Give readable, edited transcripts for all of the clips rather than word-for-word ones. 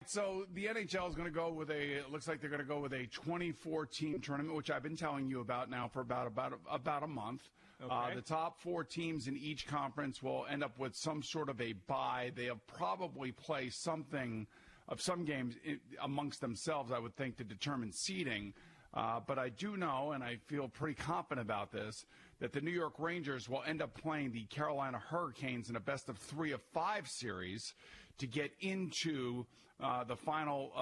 So the NHL is going to go with it looks like they're going to go with a 24-team tournament, which I've been telling you about now for about a month. Okay. The top 4 teams in each conference will end up with some sort of a bye. They'll probably play some games amongst themselves, I would think, to determine seeding. But I do know, and I feel pretty confident about this, that the New York Rangers will end up playing the Carolina Hurricanes in a best of 3 of 5 series to get into the final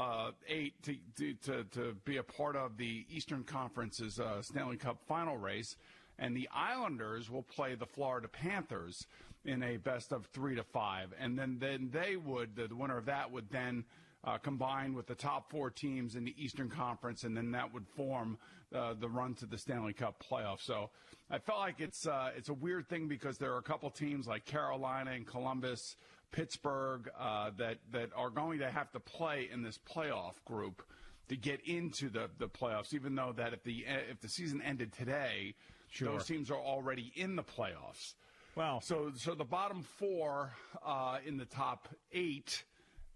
8 to be a part of the Eastern Conference's Stanley Cup final race. And the Islanders will play the Florida Panthers in a best of 3 to 5. And then they would, the winner of that would then combine with the top 4 teams in the Eastern Conference, and then that would form the run to the Stanley Cup playoffs. So I felt like it's a weird thing because there are a couple teams like Carolina and Columbus, Pittsburgh, that are going to have to play in this playoff group to get into the playoffs, even though that if the season ended today, sure, those teams are already in the playoffs. Well, so the bottom 4 in the top 8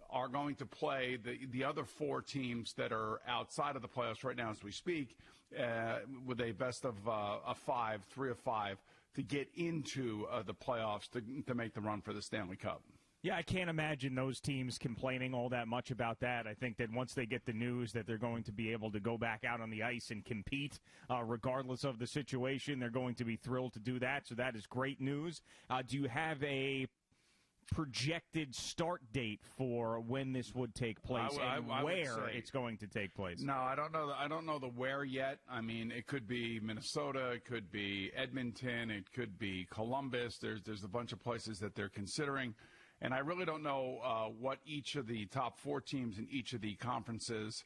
are going to play the other 4 teams that are outside of the playoffs right now as we speak, with a best of 5, 3 of 5, to get into the playoffs to make the run for the Stanley Cup. Yeah, I can't imagine those teams complaining all that much about that. I think that once they get the news that they're going to be able to go back out on the ice and compete, regardless of the situation, they're going to be thrilled to do that. So that is great news. Do you have a projected start date for when this would take place and where it's going to take place? No, I don't know. I don't know the where yet. I mean, it could be Minnesota, it could be Edmonton, it could be Columbus. There's a bunch of places that they're considering. And I really don't know what each of the top 4 teams in each of the conferences,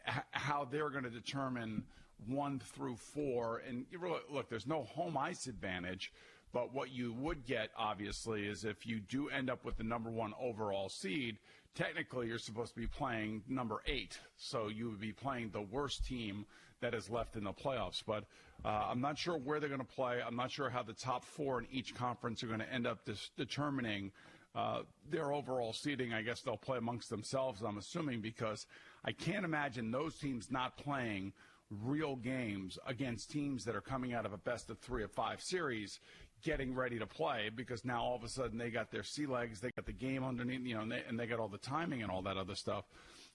how they're going to determine 1 through 4. And look, there's no home ice advantage, but what you would get, obviously, is if you do end up with the number 1 overall seed, technically you're supposed to be playing number 8. So you would be playing the worst team that is left in the playoffs. But I'm not sure where they're going to play. I'm not sure how the top 4 in each conference are going to end up determining their overall seeding. I guess they'll play amongst themselves, I'm assuming, because I can't imagine those teams not playing real games against teams that are coming out of a best of 3 of 5 series, getting ready to play, because now all of a sudden they got their sea legs, they got the game underneath, and they got all the timing and all that other stuff.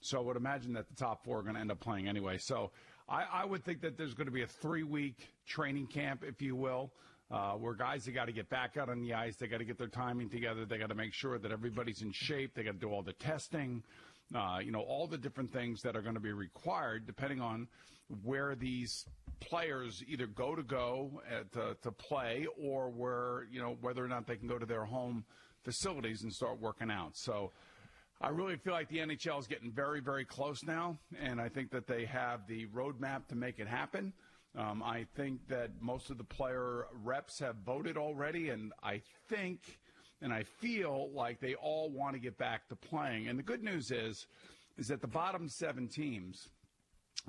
So I would imagine that the top 4 are going to end up playing anyway. So I would think that there's going to be a 3-week training camp, if you will, where guys have got to get back out on the ice. They got to get their timing together. They got to make sure that everybody's in shape. They got to do all the testing, all the different things that are going to be required depending on where these players either go to play, or whether or not they can go to their home facilities and start working out. So I really feel like the NHL is getting very, very close now, and I think that they have the roadmap to make it happen. I think that most of the player reps have voted already, and I think and I feel like they all want to get back to playing. And the good news is that the bottom 7 teams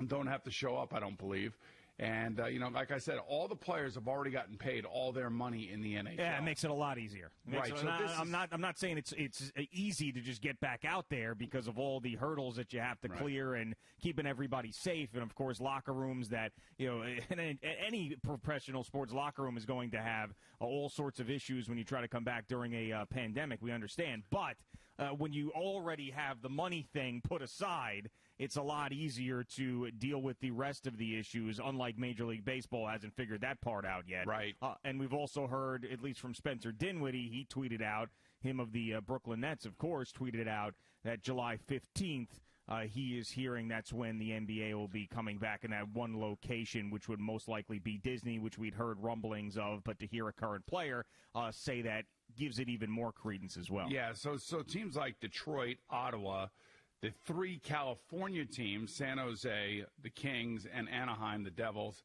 don't have to show up, I don't believe. And, like I said, all the players have already gotten paid all their money in the NHL. Yeah, it makes it a lot easier. Right. So I'm not saying it's easy to just get back out there because of all the hurdles that you have to clear and keeping everybody safe. And, of course, locker rooms that, any professional sports locker room is going to have all sorts of issues when you try to come back during a pandemic. We understand. But when you already have the money thing put aside, it's a lot easier to deal with the rest of the issues, unlike Major League Baseball hasn't figured that part out yet. Right. And we've also heard, at least from Spencer Dinwiddie, he tweeted out, him of the Brooklyn Nets, of course, tweeted out that July 15th, he is hearing that's when the NBA will be coming back in that one location, which would most likely be Disney, which we'd heard rumblings of. But to hear a current player say that gives it even more credence as well. Yeah, so teams like Detroit, Ottawa, the 3 California teams, San Jose, the Kings, and Anaheim, the Devils,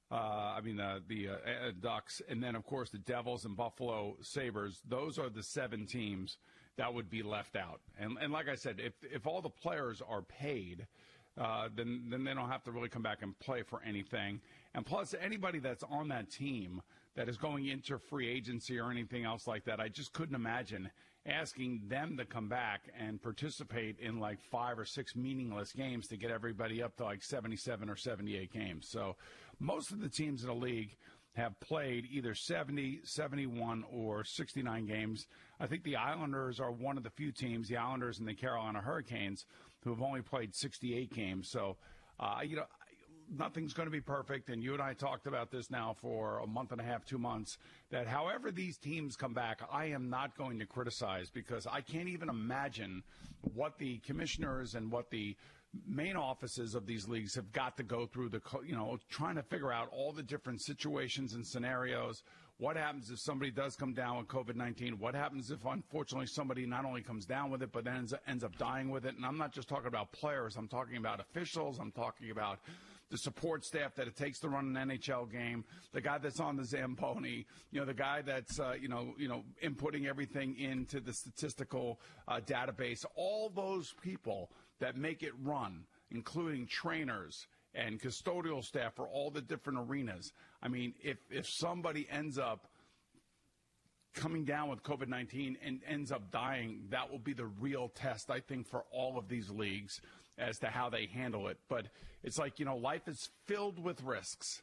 the Ducks, and then, of course, the Devils and Buffalo Sabres, those are the 7 teams that would be left out. And like I said, if all the players are paid, then they don't have to really come back and play for anything. And plus, anybody that's on that team that is going into free agency or anything else like that, I just couldn't imagine asking them to come back and participate in like 5 or 6 meaningless games to get everybody up to like 77 or 78 games. So most of the teams in the league have played either 70, 71, or 69 games. I think the Islanders are one of the few teams, the Islanders and the Carolina Hurricanes, who have only played 68 games. So, nothing's going to be perfect, and you and I talked about this now for a month and a half, 2 months, that however these teams come back, I am not going to criticize, because I can't even imagine what the commissioners and what the main offices of these leagues have got to go through, trying to figure out all the different situations and scenarios. What happens if somebody does come down with COVID-19? What happens if, unfortunately, somebody not only comes down with it, but then ends up dying with it? And I'm not just talking about players. I'm talking about officials. I'm talking about the support staff that it takes to run an NHL game, the guy that's on the Zamboni, the guy that's, inputting everything into the statistical database, all those people that make it run, including trainers and custodial staff for all the different arenas. I mean, if somebody ends up coming down with COVID-19 and ends up dying, that will be the real test, I think, for all of these leagues as to how they handle it. But it's like, life is filled with risks.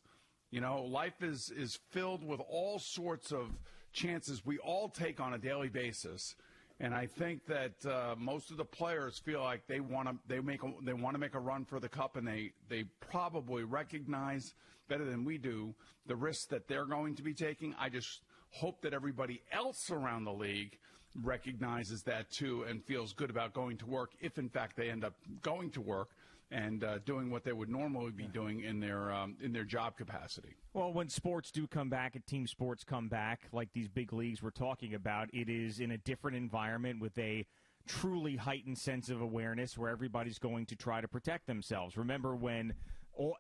Life is filled with all sorts of chances we all take on a daily basis. And I think that most of the players feel like they want to make a run for the cup, and they probably recognize better than we do the risks that they're going to be taking. I just hope that everybody else around the league recognizes that too and feels good about going to work, if in fact they end up going to work and doing what they would normally be doing in their job capacity. Well, when sports do come back, and team sports come back, like these big leagues we're talking about, it is in a different environment with a truly heightened sense of awareness where everybody's going to try to protect themselves. Remember when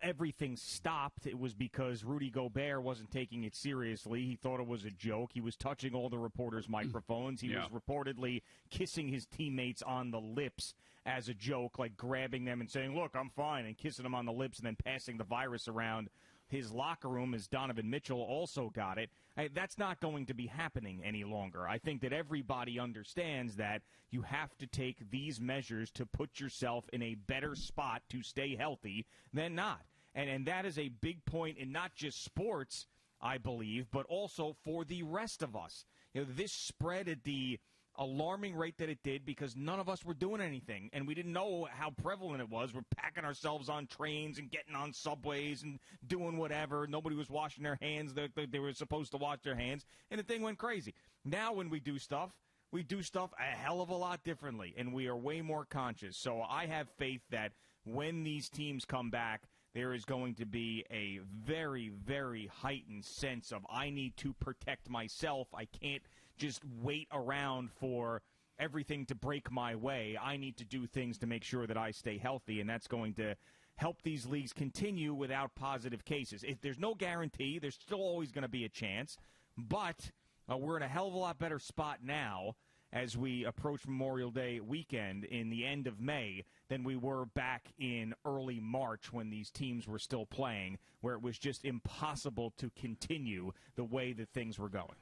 everything stopped, it was because Rudy Gobert wasn't taking it seriously. He thought it was a joke. He was touching all the reporters' microphones. He was reportedly kissing his teammates on the lips as a joke, like grabbing them and saying, "Look, I'm fine," and kissing them on the lips and then passing the virus around his locker room, as Donovan Mitchell also got it. That's not going to be happening any longer. I think that everybody understands that you have to take these measures to put yourself in a better spot to stay healthy than not. And that is a big point in not just sports, I believe, but also for the rest of us. This spread at the alarming rate that it did because none of us were doing anything, and we didn't know how prevalent it was. We're packing ourselves on trains and getting on subways and doing whatever. Nobody was washing their hands. They were supposed to wash their hands, and the thing went crazy. Now when we do stuff a hell of a lot differently, and we are way more conscious. So I have faith that when these teams come back, there is going to be a very, very heightened sense of I need to protect myself. I can't just wait around for everything to break my way. I need to do things to make sure that I stay healthy, and that's going to help these leagues continue without positive cases. If there's no guarantee, there's still always going to be a chance, but we're in a hell of a lot better spot now as we approach Memorial Day weekend in the end of May than we were back in early March when these teams were still playing, where it was just impossible to continue the way that things were going.